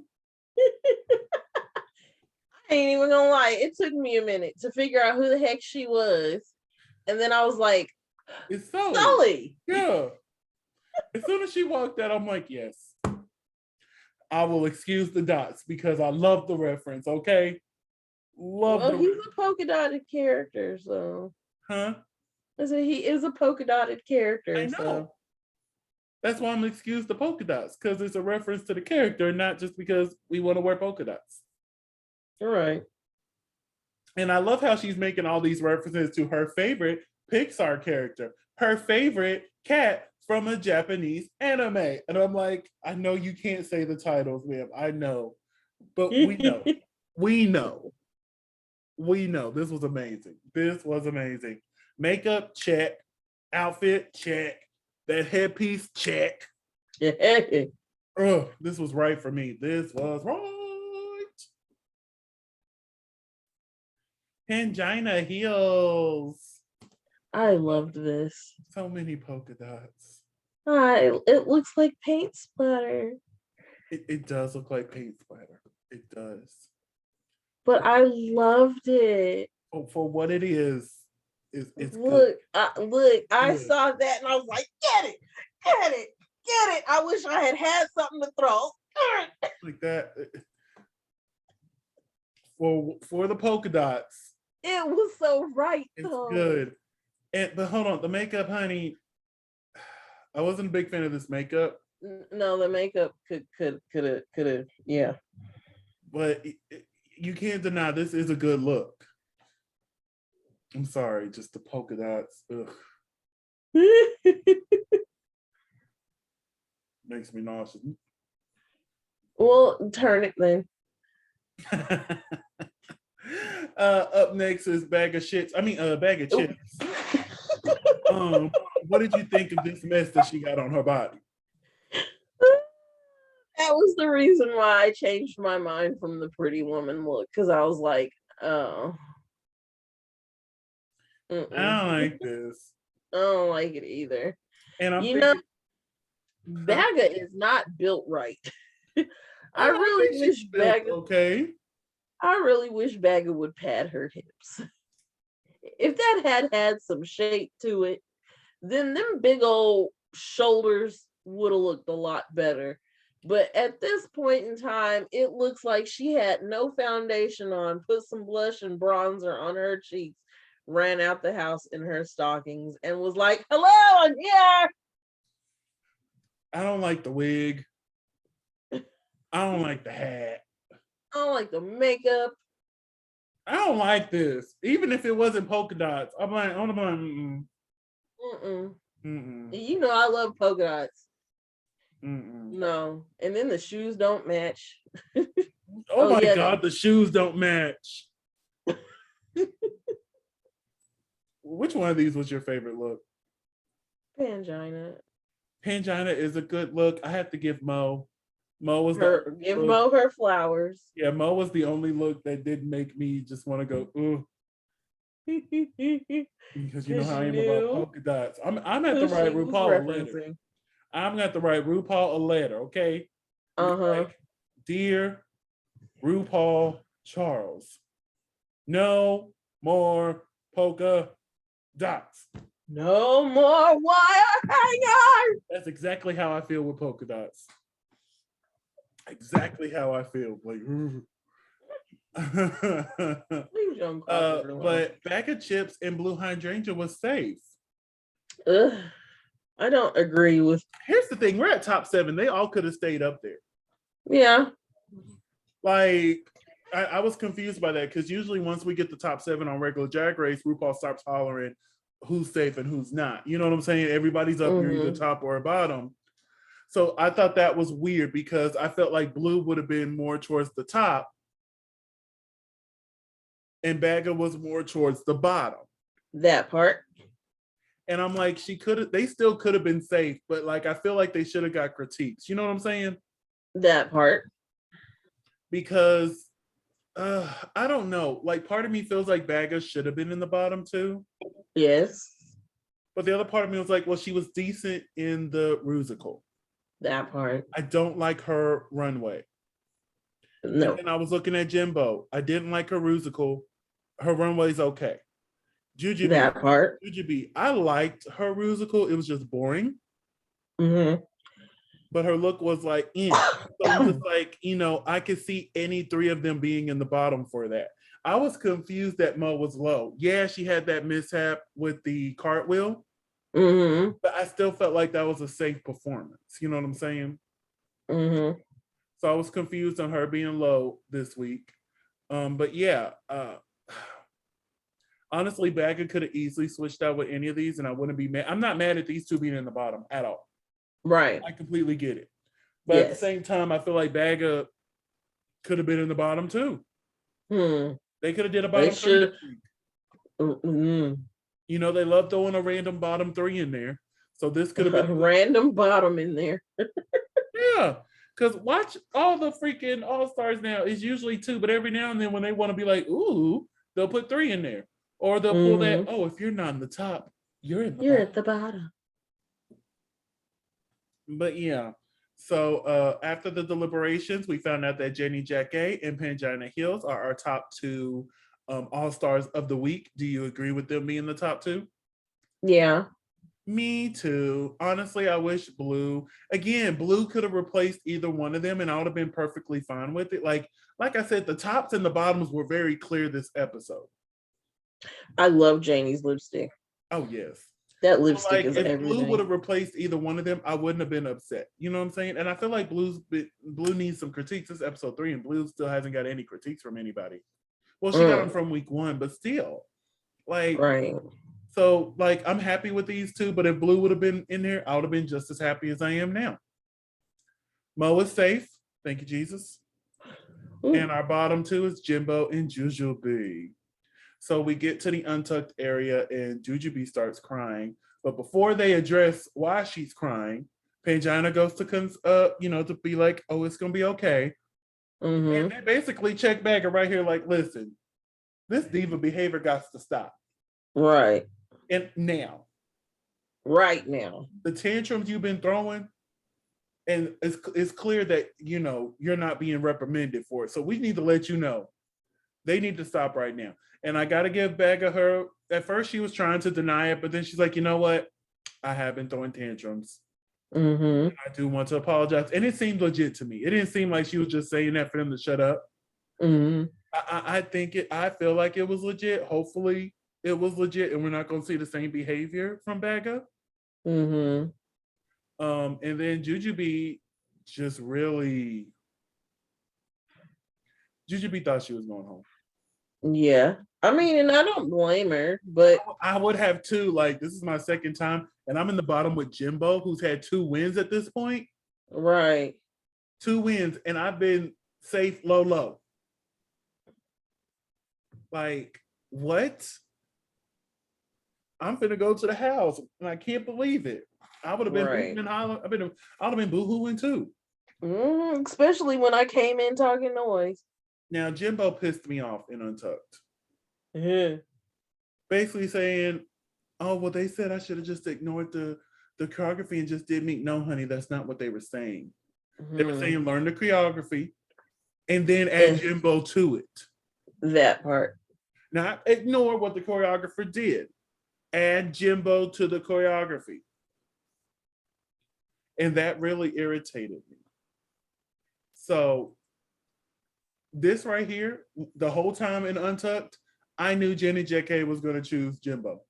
I ain't even gonna lie. It took me a minute to figure out who the heck she was. And then I was like, it's Sully. Sully. Yeah. As soon as she walked out, I'm like, yes. I will excuse the dots because I love the reference, okay? Well, he's a polka dotted character, so. Huh? I said he is a polka dotted character, I know. so. That's why I'm gonna excuse the polka dots, because it's a reference to the character, not just because we want to wear polka dots. All right. And I love how she's making all these references to her favorite Pixar character, her favorite cat from a Japanese anime. And I'm like, I know you can't say the titles, ma'am. I know. But we know. We know. We know. This was amazing. This was amazing. Makeup, check. Outfit, check. That headpiece, check. Oh, this was right for me. This was right. Pangina heels. I loved this. So many polka dots. It looks like paint splatter. It does look like paint splatter. It does. But I loved it. For what it is it's look, good. Look, I saw that and I was like, get it, get it, get it. I wish I had something to throw. Like that. For the polka dots. It was so right. It's good. But hold on, the makeup, honey. I wasn't a big fan of this makeup. No, the makeup could have, yeah. But you can't deny this is a good look. I'm sorry, just the polka dots. Ugh. Makes me nauseous. Well, turn it then. Up next is bag of shits. Bag of chips. What did you think of this mess that she got on her body? That was the reason why I changed my mind from the pretty woman look, because I was like, oh. I don't like this. I don't like it either. And I'm Baga is not built right. I really wish Baga. Okay. I really wish Baga would pad her hips. If that had some shape to it, then them big old shoulders would have looked a lot better. But at this point in time, it looks like she had no foundation on, put some blush and bronzer on her cheeks, ran out the house in her stockings, and was like, hello, I'm here. I don't like the wig. I don't like the hat. I don't like the makeup. I don't like this. Even if it wasn't polka dots, I'm like, You know I love polka dots. Mm-mm. No. And then the shoes don't match. Oh my God, the shoes don't match. Which one of these was your favorite look? Pangina. Pangina is a good look. I have to give Mo. Mo was give Mo her flowers. Yeah, Mo was the only look that didn't make me just want to go, ooh. Because you know how I am about polka dots. I'm at the right RuPaul a letter. I'm at the right RuPaul a letter, okay? Like, dear RuPaul Charles, no more polka dots. No more wire hangers. That's exactly how I feel with polka dots. Exactly how I feel. Like, but bag of chips and blue hydrangea was safe. I don't agree with. Here's the thing: we're at top 7. They all could have stayed up there. Yeah. Like, I was confused by that because usually once we get the top 7 on regular Drag Race, RuPaul stops hollering who's safe and who's not. You know what I'm saying? Everybody's up here either top or bottom. So I thought that was weird because I felt like blue would have been more towards the top and Baga was more towards the bottom. That part. And I'm like, they still could have been safe, but like, I feel like they should have got critiques. You know what I'm saying? That part. Because I don't know. Like, part of me feels like Baga should have been in the bottom too. Yes. But the other part of me was like, well, she was decent in the musical. That part. I don't like her runway. No. And I was looking at Jimbo. I didn't like her musical. Her runway's okay. Jujubee. That part. Jujubee. I liked her musical. It was just boring. Mm-hmm. but her look was like in. So I'm just like, I could see any three of them being in the bottom for that. I was confused that Mo was low. Yeah, she had that mishap with the cartwheel, but I still felt like that was a safe performance. You know what I'm saying? So I was confused on her being low this week. But yeah, honestly, Bagger could have easily switched out with any of these, and I wouldn't be mad. I'm not mad at these two being in the bottom at all. Right. I completely get it. But at the same time, I feel like Bagger could have been in the bottom too. They could have did a bottom three this week. They love throwing a random bottom three in there. So this could have been a random bottom in there. Yeah. Because watch all the freaking All-Stars now. It's usually two, but every now and then when they want to be like, ooh, they'll put three in there. Or they'll pull that, if you're not in the top, you're at the bottom. But yeah. So after the deliberations, we found out that Jenny Jackay and Pangina Hills are our top two All-Stars of the week. Do you agree with them being the top two? Yeah. Me too. Honestly, I wish Blue could have replaced either one of them, and I would have been perfectly fine with it. Like I said, the tops and the bottoms were very clear this episode. I love Janie's lipstick. Oh yes, that lipstick is if everything. Blue would have replaced either one of them, I wouldn't have been upset. You know what I'm saying? And I feel like Blue needs some critiques. This is episode 3, and Blue still hasn't got any critiques from anybody. Well, she got them from week 1, but still, right. So, I'm happy with these two, but if Blue would have been in there, I would have been just as happy as I am now. Mo is safe. Thank you, Jesus. Ooh. And our bottom two is Jimbo and Jujubee. So we get to the untucked area, and Jujubee starts crying. But before they address why she's crying, Pangina goes to, to be like, oh, it's going to be okay. And they basically check back and right here like, listen, this diva behavior got to stop. Right. And now. Right now. The tantrums you've been throwing, and it's clear that, you're not being reprimanded for it. So we need to let you know. They need to stop right now. And I got to give back at her. At first, she was trying to deny it, but then she's like, you know what? I have been throwing tantrums. I do want to apologize. And it seemed legit to me. It didn't seem like she was just saying that for them to shut up. I feel like it was legit. Hopefully it was legit, and we're not going to see the same behavior from Bagga. And then Jujubee just really... Jujubee thought she was going home. Yeah. I mean, and I don't blame her, but... I would have too. This is my second time, and I'm in the bottom with Jimbo, who's had 2 wins at this point. Right. 2 wins, and I've been safe low. What? I'm finna go to the house, and I can't believe it. I would have been I'd have been boo-hooing too. Especially when I came in talking noise. Now, Jimbo pissed me off in Untucked. Basically saying, oh, well, they said I should have just ignored the choreography and just did me. No, honey, that's not what they were saying. They were saying learn the choreography and then add Jimbo to it. That part. Not ignore what the choreographer did. Add Jimbo to the choreography. And that really irritated me. So this right here, the whole time in Untucked, I knew Jenny Jackay was going to choose Jimbo.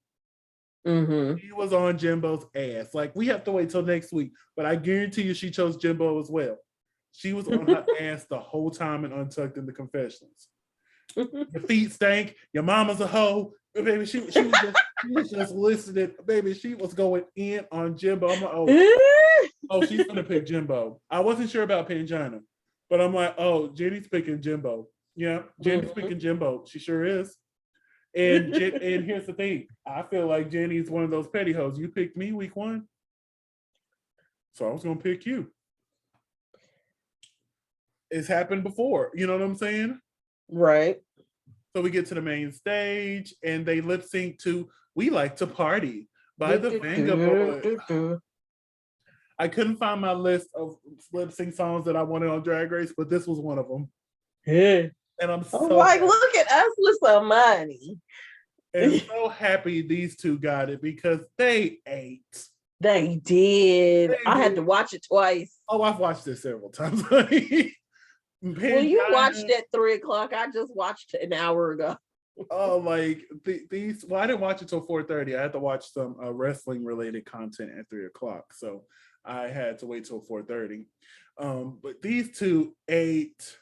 She was on Jimbo's ass. We have to wait till next week, but I guarantee you she chose Jimbo as well. She was on her ass the whole time in Untucked in the confessionals. Your feet stank. Your mama's a hoe. Baby, she was just listening. Baby, she was going in on Jimbo. I'm like, oh, she's going to pick Jimbo. I wasn't sure about Pangina, but I'm like, oh, Jenny's picking Jimbo. Yeah, Jenny's picking Jimbo. She sure is. And here's the thing. I feel like Jenny's one of those petty hoes. You picked me week 1, so I was going to pick you. It's happened before. You know what I'm saying? Right. So we get to the main stage, and they lip sync to "We Like to Party" by the Venga Boys. I couldn't find my list of lip sync songs that I wanted on Drag Race, but this was one of them. Yeah. And I'm so look at us with some money. And so happy these two got it because they ate. They did. They I had did. to watch it twice. Oh, I've watched this several times, honey. Well, you watched Pangina, at 3:00. I just watched it an hour ago. oh, like these. Well, I didn't watch it till 4:30. I had to watch some wrestling related content at 3:00, so I had to wait till 4:30. But these two ate,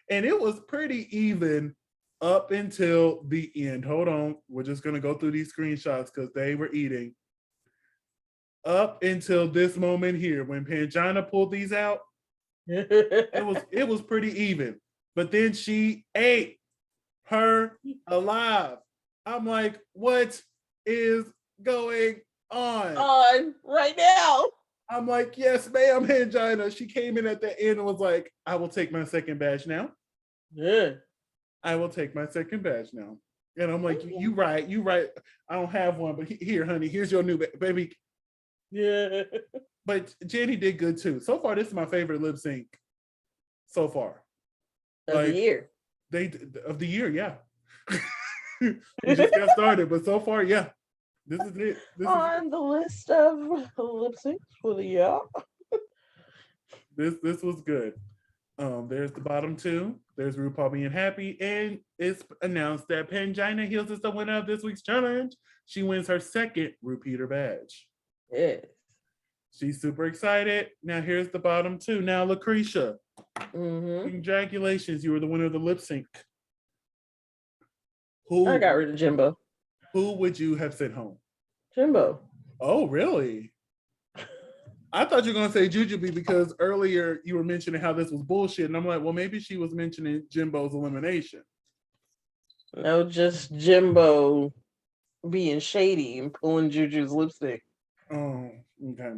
and it was pretty even up until the end. Hold on, we're just gonna go through these screenshots because they were eating up until this moment here when Pangina pulled these out. It was pretty even, but then she ate her alive. I'm like, what is going on? On right now. I'm like, yes, ma'am, Pangina. She came in at the end and was like, I will take my second badge now. Yeah. I will take my second badge now. And I'm like, you right. I don't have one, but here, honey, here's your new baby. Yeah. But Jenny did good too. So far, this is my favorite lip sync so far. Of the year. Of the year, yeah. We just got started, but so far, yeah. This is it. On the list of lip syncs for the year. This was good. There's the bottom two. There's RuPaul being happy, and it's announced that Pangina Hills is the winner of this week's challenge. She wins her second repeater badge. Yes. She's super excited. Now here's the bottom two. Now LaCresha, congratulations, you were the winner of the lip sync. I got rid of Jimbo. Who would you have sent home? Jimbo. Oh, really? I thought you were going to say Jujubee because earlier you were mentioning how this was bullshit. And I'm like, well, maybe she was mentioning Jimbo's elimination. No, just Jimbo being shady and pulling Juju's lipstick. Oh, okay.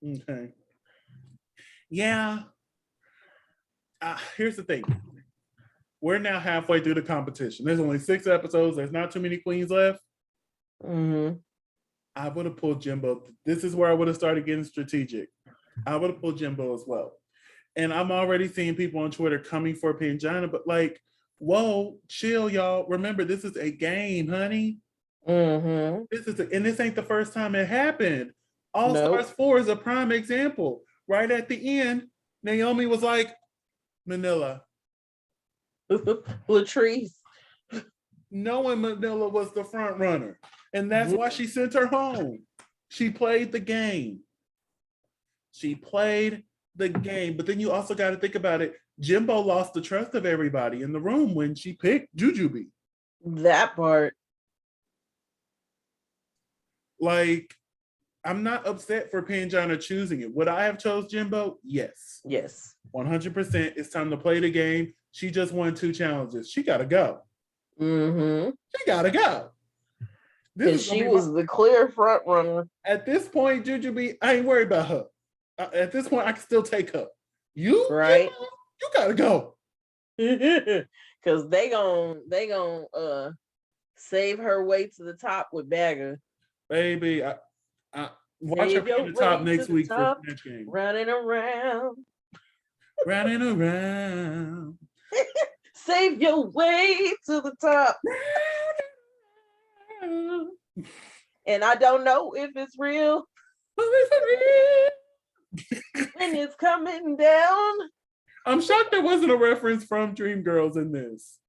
Okay. Yeah. Here's the thing. We're now halfway through the competition. There's only 6 episodes. There's not too many queens left. I would have pulled Jimbo. This is where I would have started getting strategic. I would have pulled Jimbo as well. And I'm already seeing people on Twitter coming for Pangina, but like, whoa, chill, y'all. Remember, this is a game, honey. This ain't the first time it happened. All Stars 4 is a prime example. Right at the end, Naomi was like, Manila. Latrice. Knowing Manila was the front runner. And that's why she sent her home. She played the game. But then you also got to think about it. Jimbo lost the trust of everybody in the room when she picked Jujubee. That part. Like, I'm not upset for Pangina choosing it. Would I have chose Jimbo? Yes. Yes. 100%. It's time to play the game. She just won 2 challenges. She got to go. She got to go. Because she was the clear front runner. At this point, Jujubee, I ain't worried about her. At this point, I can still take her. You, right? You gotta go. Because they gon' save her way to the top with Bagger. Baby, I watch her be in the top next week for next game. Running around. Running around. Save your way to the top. And I don't know if it's real. And it's coming down. I'm shocked there wasn't a reference from Dreamgirls in this.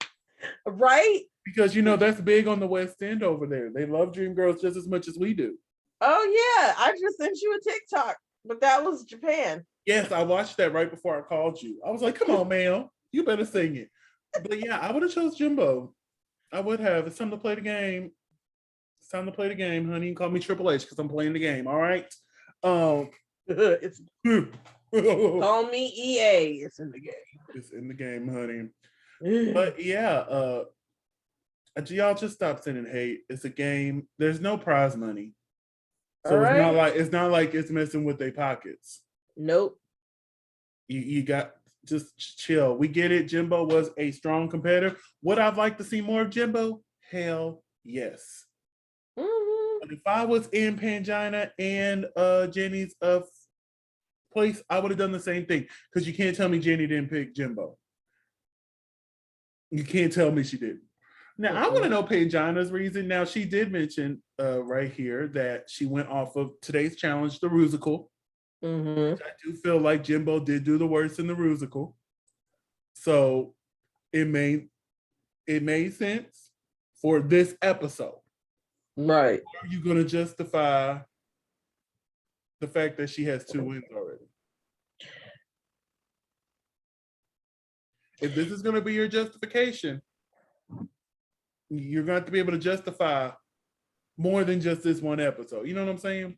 Right? Because, you know, that's big on the West End over there. They love Dreamgirls just as much as we do. Oh, yeah. I just sent you a TikTok, but that was Japan. Yes, I watched that right before I called you. I was like, come on, man. You better sing it. But yeah, I would have chose Jimbo. I would have. It's time to play the game. It's time to play the game, honey. You can call me Triple H because I'm playing the game. All right. It's call me EA. It's in the game. It's in the game, honey. But yeah, y'all just stop sending hate. It's a game. There's no prize money, so it's not like it's messing with their pockets. Nope. You got just chill. We get it. Jimbo was a strong competitor. Would I like to see more of Jimbo? Hell yes. But if I was in Pangina and Jenny's place, I would have done the same thing. Because you can't tell me Jenny didn't pick Jimbo. You can't tell me she didn't. Now, I want to know Pangina's reason. Now, she did mention right here that she went off of today's challenge, the Rusical. Mm-hmm. I do feel like Jimbo did do the worst in the Rusical. So it made sense for this episode. Right. Are you going to justify the fact that she has 2 wins already? If this is going to be your justification, you're going to have to be able to justify more than just this one episode. You know what I'm saying?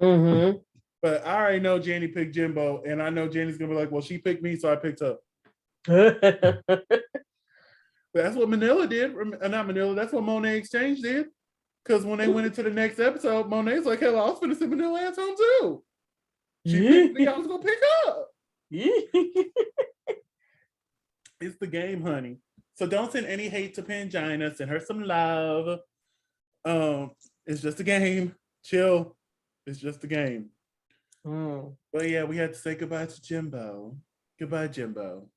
Mm-hmm. But I already know Janny picked Jimbo, and I know Janny's going to be like, well, she picked me, so I picked her. That's what Manila did. Not Manila, that's what Monet Exchange did. Because when they went into the next episode, Monet's like, hell, I was finna send Manila ass home too. She picked me, I was going to pick up. It's the game, honey. So don't send any hate to Pangina. Send her some love. It's just a game. Chill. It's just a game. But yeah, we had to say goodbye to Jimbo. Goodbye, Jimbo.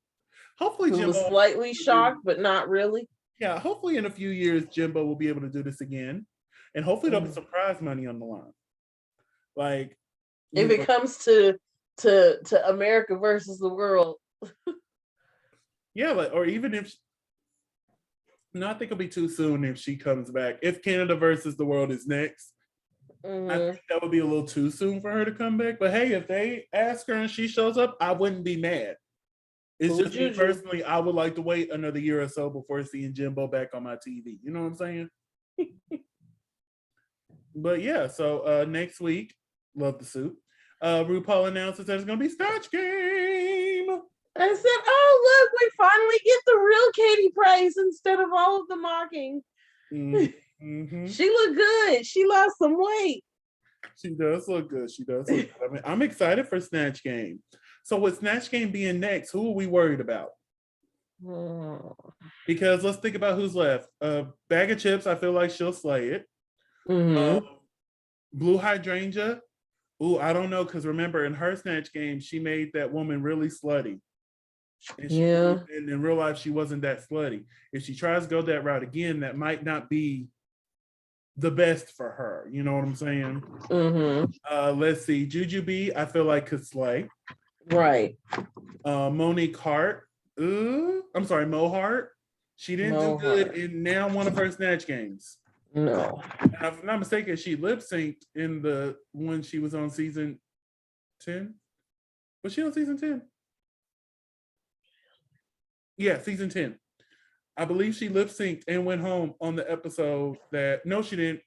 Hopefully, Who Jimbo was slightly shocked, but not really. Yeah, hopefully in a few years, Jimbo will be able to do this again. And hopefully there'll be some prize money on the line. Like if it comes to America versus the world. Yeah, like, or even if no, I think it'll be too soon if she comes back. If Canada versus the world is next, I think that would be a little too soon for her to come back. But hey, if they ask her and she shows up, I wouldn't be mad. It's just me personally, I would like to wait another year or so before seeing Jimbo back on my TV. You know what I'm saying? But yeah, so next week, love the soup. RuPaul announces that it's gonna be Snatch Game. I said, oh, look, we finally get the real Katie Price instead of all of the mocking. Mm-hmm. She looked good. She lost some weight. She does look good. She does look good. I mean, I'm excited for Snatch Game. So with Snatch Game being next, who are we worried about? Because let's think about who's left. Bag of Chips, I feel like she'll slay it. Blue Hydrangea. Ooh, I don't know, because remember in her Snatch Game, she made that woman really slutty. And and in real life, she wasn't that slutty. If she tries to go that route again, that might not be the best for her. You know what I'm saying? Let's see. Jujubee, I feel like could slay. Right. Monique Hart. I'm sorry, Mo Hart. She didn't do good in now one of her Snatch Games. No. And if I'm not mistaken, she lip synced in the one she was on season 10. Was she on season 10? Yeah, season 10. I believe she lip synced and went home on the episode that no, she didn't.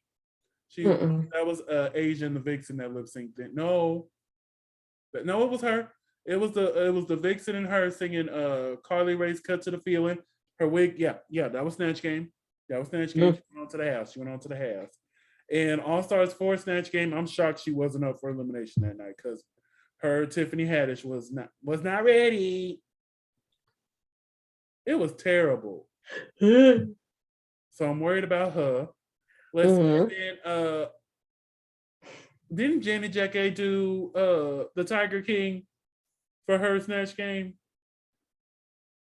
That was Asian, the Vixen that lip synced it. No, it was her. It was the Vixen and her singing Carly Rae's Cut to the Feeling. Her wig, yeah, that was Snatch Game. That was Snatch Game. She went on to the house. And All Stars 4 Snatch Game, I'm shocked she wasn't up for elimination that night because her Tiffany Haddish was not ready. It was terrible. So I'm worried about her. Didn't Janet Jackay do the Tiger King for her Snatch Game?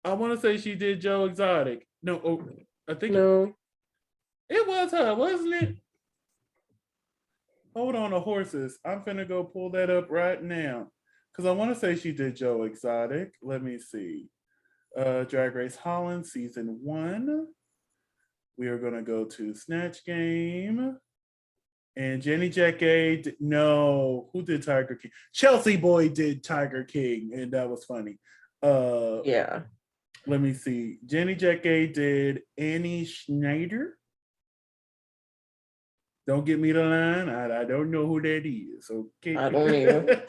I want to say she did Joe Exotic. No, I think it was her, wasn't it? Hold on, the horses. I'm finna go pull that up right now because I want to say she did Joe Exotic. Let me see. Drag Race Holland season 1. We are gonna go to Snatch Game. And Jenny Jackay, no, who did Tiger King? Chelsea Boy did Tiger King, and that was funny. Let me see. Jenny Jackay did Annie Schneider. Don't get me the line. I don't know who that is. Okay. I don't either.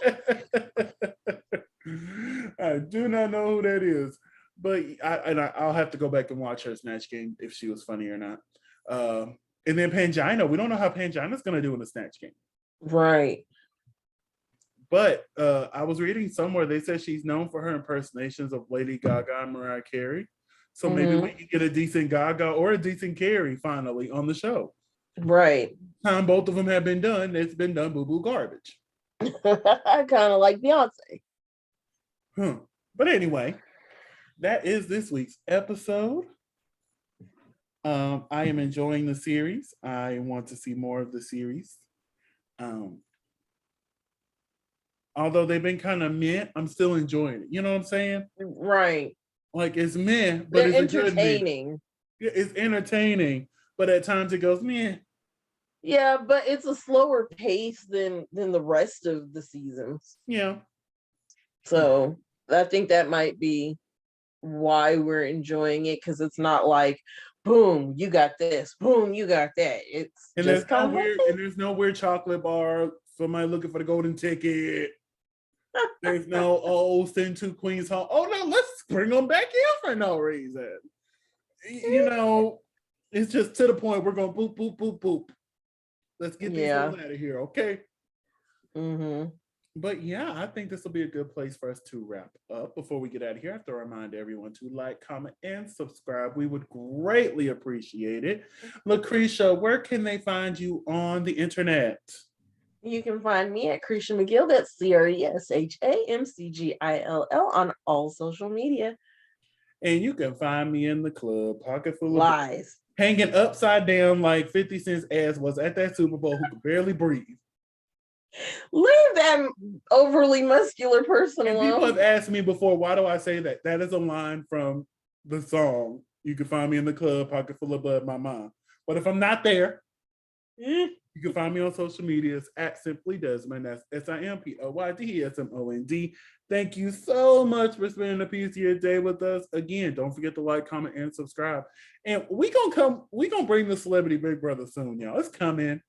I do not know who that is. But I'll have to go back and watch her Snatch Game if she was funny or not. And then Pangina, we don't know how Pangina's going to do in the Snatch Game. Right. But I was reading somewhere, they said she's known for her impersonations of Lady Gaga and Mariah Carey. So maybe we can get a decent Gaga or a decent Carey finally on the show. Right. Time both of them have been done, it's been done boo-boo garbage. I kind of like Beyonce. But anyway, that is this week's episode. I am enjoying the series. I want to see more of the series. Although they've been kind of meh, I'm still enjoying it. You know what I'm saying? Right. Like it's meh, but They're it's a good meh. entertaining. It's entertaining, but at times it goes meh. Yeah, but it's a slower pace than the rest of the seasons. Yeah. So I think that might be why we're enjoying it, because it's not like boom, you got this, boom, you got that. It's And just kind of like there's no weird chocolate bar. Somebody looking for the golden ticket. There's no send two queens home. Oh no, let's bring them back in for no reason. You know, it's just to the point we're going boop boop boop boop. Let's get these hoes out of here, okay? Mm-hmm. But yeah, I think this will be a good place for us to wrap up. Before we get out of here, I have to remind everyone to like, comment, and subscribe. We would greatly appreciate it. LaCresha, where can they find you on the internet? You can find me at Cresha McGill. That's CRESHAMCGILL on all social media. And you can find me in the club, pocket full of Lies. hanging upside down like 50 Cent's ass was at that Super Bowl, who could barely breathe. Leave that overly muscular person And alone. people have asked me before, why do I say that? That is a line from the song. You can find me in the club, pocket full of bud, my mom. But if I'm not there, you can find me on social medias at Simply Desmond. That's SIMPLYDESMOND. Thank you so much for spending a piece of your day with us. Again, don't forget to like, comment, and subscribe. And we gonna bring the Celebrity Big Brother soon, y'all. It's coming.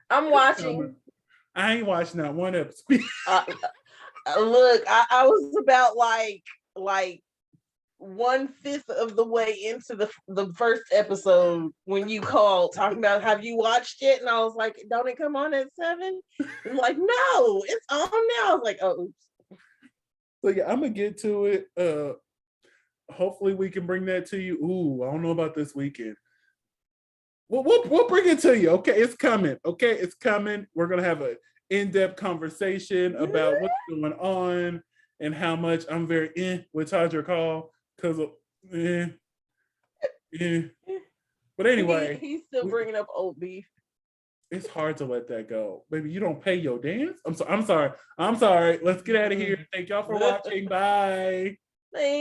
I'm watching. Coming. I ain't watching that one episode. Look, I was about like 1/5 of the way into the first episode when you called talking about, have you watched it? And I was like, don't it come on at 7? I'm like, no, it's on now. I was like, oh, oops. So yeah, I'm gonna get to it. Hopefully we can bring that to you. Ooh, I don't know about this weekend. We'll bring it to you. Okay, it's coming. Okay, it's coming. We're gonna have an in-depth conversation about what's going on and how much I'm very with Hydra Call because of But anyway, he's still bringing up old beef. It's hard to let that go, baby. You don't pay your dance. I'm sorry. Let's get out of here. Thank y'all for watching. Bye. Thanks.